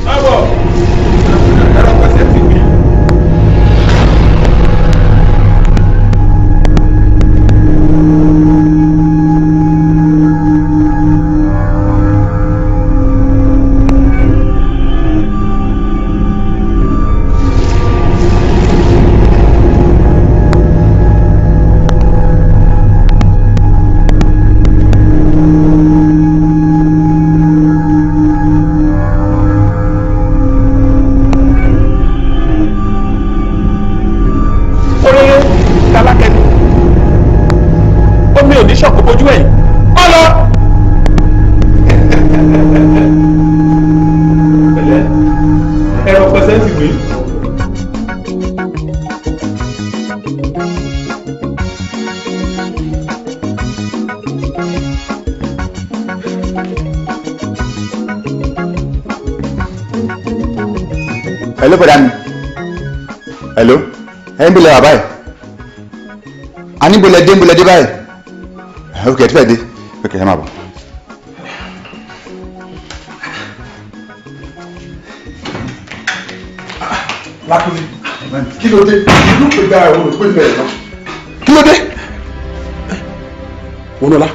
Speaker 10: Báwo? Ẹ̀rọ pẹ̀sẹ̀ ti gbé. Oníṣọ̀kò bojú ẹ̀yìn ọ lọ. pẹ̀lẹ́ ẹ̀rọ pẹ̀sẹ̀ntì gbé.
Speaker 12: hello bọ̀dá mi hello ẹ̀ ń bolẹ̀ wà báyìí a ní bolẹ̀ dé báyìí. Ok, tu vas aider. Ok, ẹ máa bọ̀.
Speaker 7: Lákùnrin, kí ló dé? Ìlú pè dáa ẹ̀wọ̀n ló pè bẹ̀rẹ̀ náà.
Speaker 12: Kí ló dé? Wọ́n lọ́la.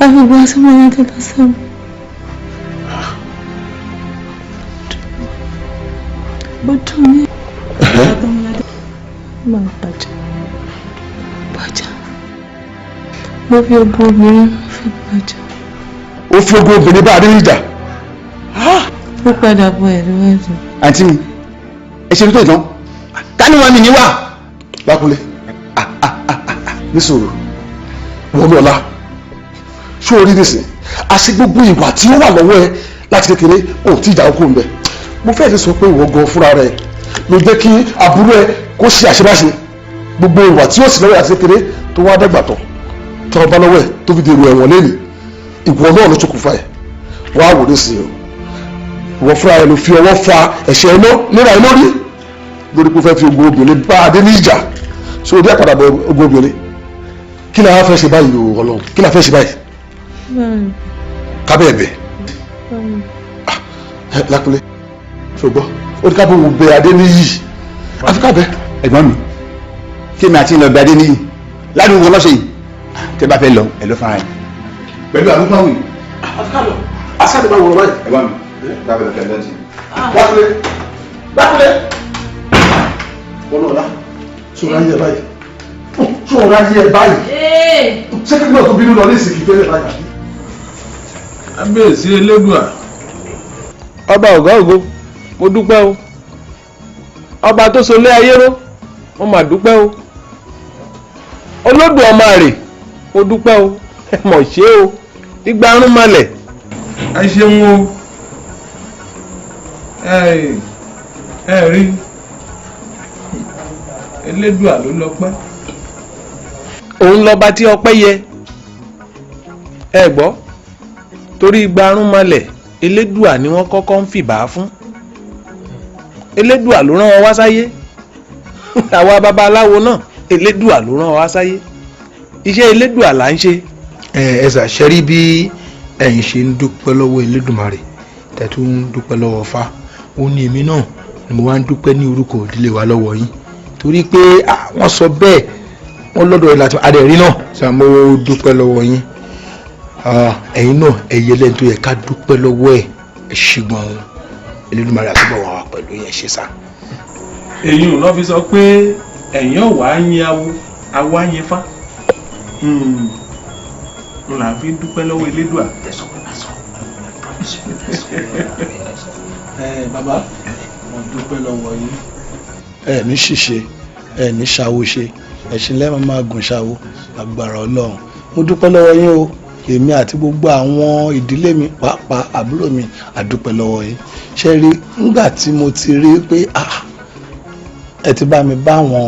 Speaker 13: àgbègbè àti mọ́ra tẹ́tà sẹ́wọ̀n. bọ́dún ní Odunlade máa bàjá mo fi ogún obìnrin fi bàjá.
Speaker 12: ó fi ogún obìnrin bá Adéníjà.
Speaker 13: ó padà bọ ẹ̀rí wẹ́ẹ̀dùn.
Speaker 12: àǹtí mi ẹ ṣe tó ìtàn ká ní wọn mi ní wà. Lákúnlé nísòro wọlé ọlá ṣó orí nìsín àṣẹ gbogbo ìwà tí ó wà lọ́wọ́ ẹ láti kékeré ò tí ìjà okùn bẹ mo fẹ́ lè sọ pé ìwọ gan fúnra rẹ ló jẹ́ kí àbúrò ẹ kó ṣe àṣemáṣe gbogbo ìwà tí ó sì lọ́wọ́ àti kékeré tó wá dàgbà tán tó ọba lọ́wọ́ ẹ tó fi dèrò ẹ̀wọ̀n lẹ́nu ìwọ náà ló ṣokùnfà ẹ wàá wò ní sí o ìwọ fúnra ẹ ló fi ọwọ́ fa ẹ̀ṣẹ̀ ẹ léra ẹ lórí pé ó fẹ́ fi ogun obìnrin bá adé ní ìjà so orí àpàdà bọ ogun obìnrin kí la fẹ́ ṣe báyìí o Ọlọ́run kí la fẹ́ ṣe báyìí kábẹ́ ẹ̀bẹ̀ Lákúnlé ṣùgbọ́n ó ní kábọ̀ wò bẹ adé ní yìí àfi kábẹ́. ẹ̀gbọ́n mi kí mi àti ìlọ bẹ adé ní yìí ládùúgbò lọ́sẹ̀ yìí tẹ́ bá fẹ́ lọ ẹ̀ ló fara ẹ̀. pẹ̀lú àlùfáà wì. àfi kábọ̀ àṣàtì máa wọ̀rọ̀ báyìí. ẹ̀gbọ́n mi kábẹ́ lọ́kẹ́ lọ́sẹ̀ yìí. Lákúnlé ọlọ́ọ̀lá ṣọ́ra yẹ báyìí ṣọ́ra yẹ báyìí ṣẹ́kẹ́ náà tó bínú lọ ní ìsìnkú tẹ́lẹ̀ báyìí.
Speaker 10: Kábíyèsí Elédùà ọba ọ̀gá ògo mo dúpẹ́ o ọba tó solé ayé ró mo mà dúpẹ́ o olódù ọmọ rè mo dúpẹ́ o ẹ mọ̀ ṣe o igba arún malẹ̀ ẹ ṣeun o ẹ rí Elédùà ló lọ́pẹ́ òun lọ́ba tí ọpẹ́ yẹ ẹ gbọ́ torí igba arún malẹ̀ Elédùà ni wọ́n kọ́kọ́ ń fìbà fún Elédùà ló rán ọ wá sáyé àwa babaláwo náà Elédùà ló rán ọ wá sáyé iṣẹ́ Elédùà là ń ṣe.
Speaker 4: ẹ ṣàṣẹ́rí bí ẹ̀yin ṣe ń dúpẹ́ lọ́wọ́ Elédùmarè tẹ̀tú ń dúpẹ́ lọ́wọ́ Ifá ó ní èmi náà ni mo wá ń dúpẹ́ ní orúkọ ìdílé wa lọ́wọ́ yín torí pé wọ́n sọ bẹ́ẹ̀ wọ́n lọ́dọ̀ ẹ̀ láti adẹ̀rí náà ṣàmó dúpẹ́ lọ́wọ́ yín ẹ̀yin náà ẹ̀yẹ lẹ́yìn tó yẹ ká dúpẹ́ lọ́wọ́ ẹ̀ ṣùgbọ́n Elédùmarè àtúbọ̀ wà pẹ̀lú yẹn ṣe sá.
Speaker 10: èyí ò lọ́ fi sọ pé ẹ̀yin ò wá yin awo á yin Ifá n là ń fi dúpẹ́ lọ́wọ́ Elédùà.
Speaker 6: bàbá mo dúpẹ́ lọ́wọ́ yín. ẹ ní ṣìṣe ẹ ní ṣàwó ṣe ẹ̀sìn lẹ́mọ̀ máa gùn ṣàwó agbára Ọlọ́run mo dúpẹ́ lọ́wọ́ yín o èmi àti gbogbo àwọn ìdílé mi pàápàá àbúrò mi àdúpẹ́ lọ́wọ́ yín ṣe rí nígbà tí mo ti rí pé ẹ ti bá mi bá àwọn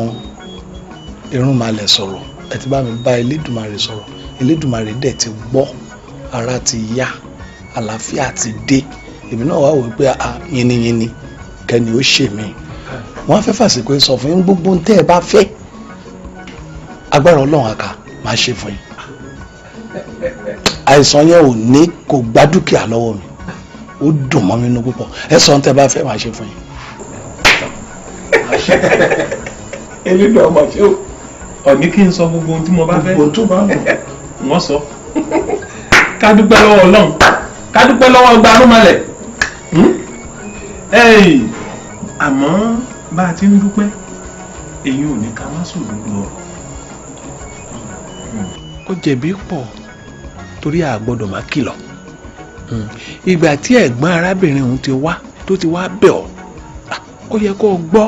Speaker 6: irúnmalẹ̀ sọ̀rọ̀ ẹ ti bá mi bá Elédùmarè sọ̀rọ̀ Elédùmarè dẹ̀ ti gbọ́ ara ti yá àlàáfíà ti dé èmi náà wá wò pé yìnyínyìnyín kẹ́ni ó ṣe mí wọ́n fẹ́ fàsìkò sọ fún yín gbogbo ń tẹ́ ẹ bá fẹ́ agbára Ọlọ́run àká máa ṣe fún yín àìsàn yẹn ò ní kò gbá dúkìá lọ́wọ́ mi ó dùn mọ́ mi nínú púpọ̀ ẹ sọ ń tẹ́ bá fẹ́ máa ṣe fún yín.
Speaker 10: Elédùà ọmọ ṣé o ọ̀ní kí n sọ gbogbo ohun tí mo bá fẹ́
Speaker 6: gbogbo tó bá wù
Speaker 10: wọ́n sọ ká dúpẹ́ lọ́wọ́ Ọlọ́run ká dúpẹ́ lọ́wọ́ ọgbà arúnmalẹ̀ àmọ́ bá a ti ń dúpẹ́ èyí ò ní ká má sòdodo ọ̀rọ̀ ó jẹ̀bi pọ̀ torí a gbọ́dọ̀ má kìlọ̀ ìgbà tí ẹ̀gbọ́n arábìnrin òun ti wá tó ti wá bẹ̀ ọ́ ó yẹ kó o gbọ́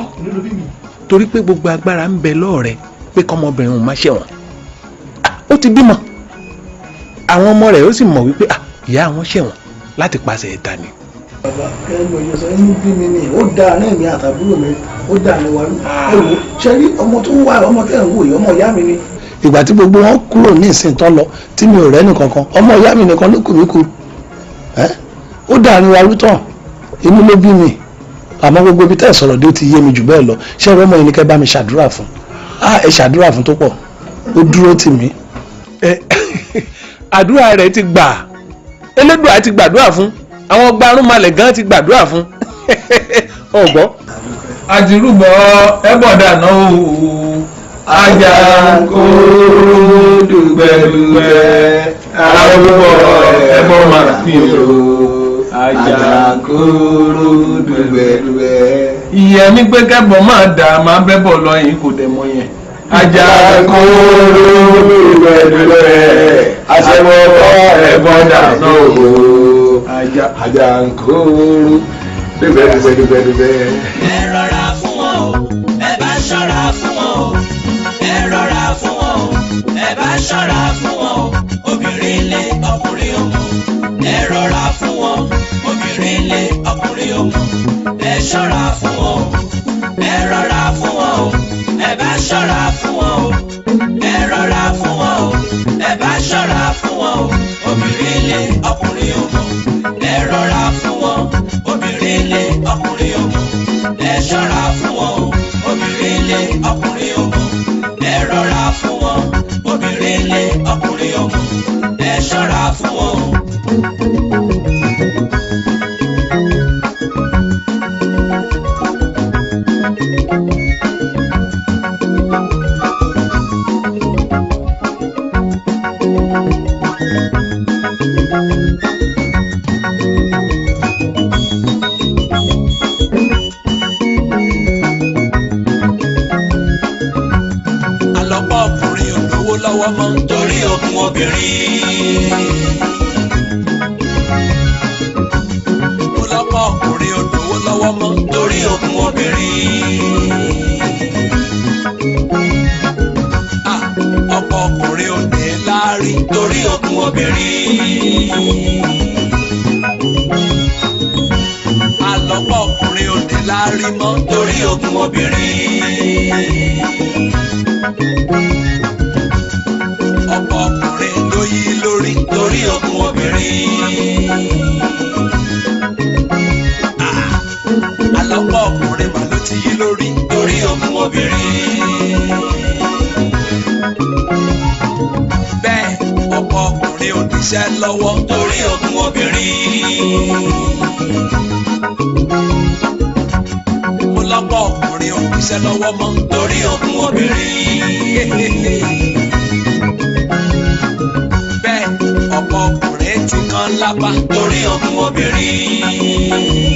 Speaker 10: torí pé gbogbo agbára ń bẹ lọ́ọ̀rẹ́ pé kọ́mọbìnrin òun má ṣẹ̀wọ̀n ó ti bímọ àwọn ọmọ rẹ̀ ó sì mọ̀ wípé ìyá àwọn ṣẹ̀wọ̀n láti pàṣẹ ìta ni.
Speaker 6: bàbá kẹ́lẹ́ òye sọ inú bí mi ni ó dáa náà mi àtàbúrò mi ó dáa ní wa ẹ wò ṣe rí ọmọ tó ń wá ọmọ tẹ́ ẹ̀ ń wò yìí ọmọ ìyá mi ni. ìgbà tí gbogbo wọn kúrò ní ìsìn tán lọ tí mi ò rẹ́ nìkankan ọmọ ìyá mi nìkan ló kù mí kù ó dáa ní wa rútàn inú ló bí mi àmọ́ gbogbo ibi tẹ́ ẹ̀ sọ̀rọ̀ dé ó ti yé mi jù bẹ́ẹ̀ lọ ṣé ẹ̀rọ ọmọ yìí ni kẹ́ bá mi ṣàdúrà fún ẹ ṣàdúrà fún tó pọ̀ ó dúró tì mí.
Speaker 10: àdúrà rẹ̀ ti gbà Elédùà ti gbàdúrà fún àwọn ọgbà arúnmalẹ̀ gan ti gbàdúrà fún ọgbọ́n. àdìrúbọ ẹbọdà náà o ajá kó dùgbẹdùgbẹ àwọn gbogbo ẹ̀gbọ́n máa fi o Àjàǹkórò dùgbẹ̀dùgbẹ̀. ìyẹn ní pé kẹ́bọ̀ máa dà máa bẹ́bọ̀ lọ yìí kò dẹ̀ mọ́ yẹn. Àjàǹkórò dùgbẹ̀dùgbẹ̀ àṣẹwọ́kọ́ ẹ̀gbọ́n dànù o Àjàǹkórò dùgbẹ̀dùgbẹ̀.
Speaker 3: ẹ rọra fún wọn o ẹ bá ṣọ́ra fún wọn o ẹ rọra fún wọn o ẹ bá ṣọ́ra fún wọn o obìnrin ilé ọkùnrin ọmọ ẹ rọra fún wọn obìnrin ilé ọkùnrin ọmọ ẹ ṣọ́ra fún wọn o ẹ rọra fún wọn o ẹ bá ṣọ́ra fún wọn o ẹ rọra fún wọn o ẹ bá ṣọ́ra fún wọn o obìnrin ilé ọkùnrin ọmọ ẹ rọra fún wọn obìnrin ilé ọkùnrin ọmọ ẹ ṣọ́ra fún wọn o obìnrin ilé ọkùnrin ọmọ ẹ rọra fún wọn obìnrin ilé ọkùnrin ọmọ ẹ ṣọ́ra fún wọn o. Àlọ́pọ̀ ọkùnrin ò lówó lọ́wọ́ mọ́ torí ogun obìnrin. Ọlọ́pọ̀ ọkùnrin ò lówó lọ́wọ́ mọ́ torí ogun obìnrin. Ọ̀pọ̀ ọkùnrin ò ní láárí torí ogun obìnrin. Àlọ́pọ̀ ọkùnrin ò ní láárí mọ́ torí ogun obìnrin. Ọ̀pọ̀ ọkùnrin ló yí lórí torí ogun obìnrin. Àlọ́pọ̀ ọkùnrin mà ló ti yí lórí torí ogun obìnrin. Bẹ́ẹ̀ ọ̀pọ̀ ọkùnrin ò níṣẹ́ lọ́wọ́ torí ogun obìnrin. Mo lọ́pọ̀ ọkùnrin ò níṣẹ́ lọ́wọ́ mọ́ torí ogun obìnrin. Bẹ́ẹ̀ ọ̀pọ̀ ọkùnrin ti kán lápá torí ogun obìnrin.